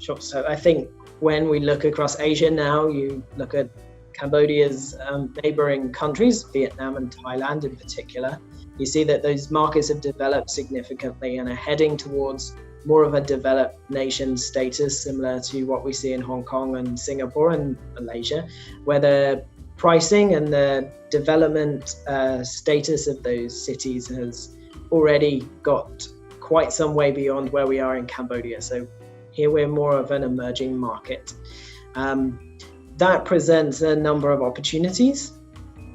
Sure. So I think when we look across Asia now, you look at Cambodia's neighboring countries, Vietnam and Thailand in particular, you see that those markets have developed significantly and are heading towards more of a developed nation status, similar to what we see in Hong Kong and Singapore and Malaysia, where the pricing and the development status of those cities has already got quite some way beyond where we are in Cambodia. So here we're more of an emerging market. That presents a number of opportunities.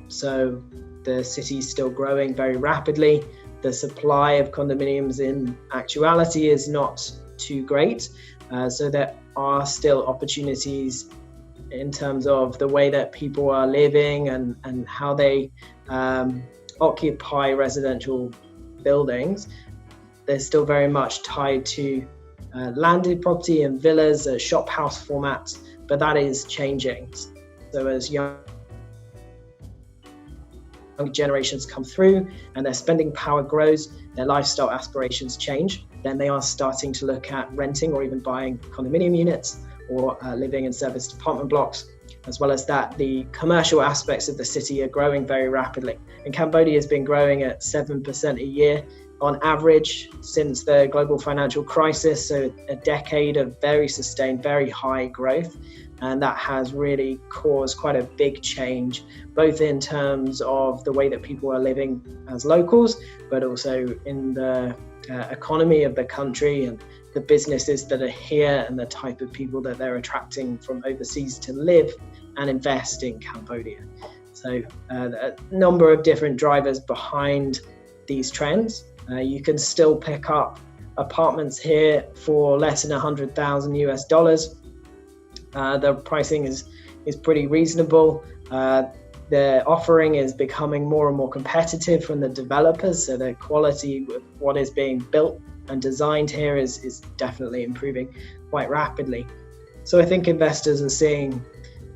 So the city's still growing very rapidly. The supply of condominiums in actuality is not too great. So there are still opportunities in terms of the way that people are living and how they occupy residential buildings. They're still very much tied to landed property and villas, shop house formats, but that is changing. So as young generations come through and their spending power grows, their lifestyle aspirations change, then they are starting to look at renting or even buying condominium units or living in serviced apartment blocks. As well as that, the commercial aspects of the city are growing very rapidly. And Cambodia has been growing at 7% a year on average since the global financial crisis, so a decade of very sustained, very high growth. And that has really caused quite a big change, both in terms of the way that people are living as locals, but also in the economy of the country and the businesses that are here and the type of people that they're attracting from overseas to live and invest in Cambodia. So a number of different drivers behind these trends. You can still pick up apartments here for less than $100,000 US. The pricing is pretty reasonable. The offering is becoming more and more competitive from the developers, so the quality of what is being built and designed here is definitely improving quite rapidly. So I think investors are seeing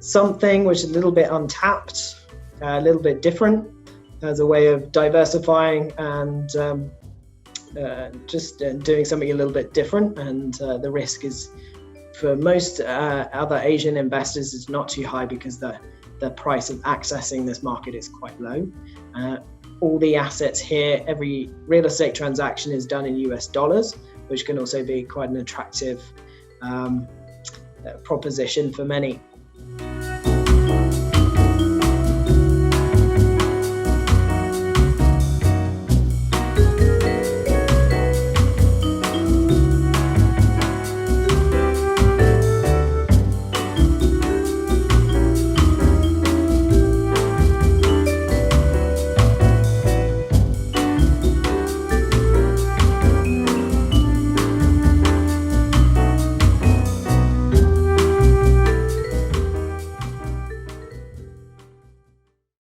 something which is a little bit untapped, a little bit different as a way of diversifying and just doing something a little bit different. And the risk is, for most other Asian investors, is not too high because the price of accessing this market is quite low. All the assets here, every real estate transaction is done in US dollars, which can also be quite an attractive proposition for many.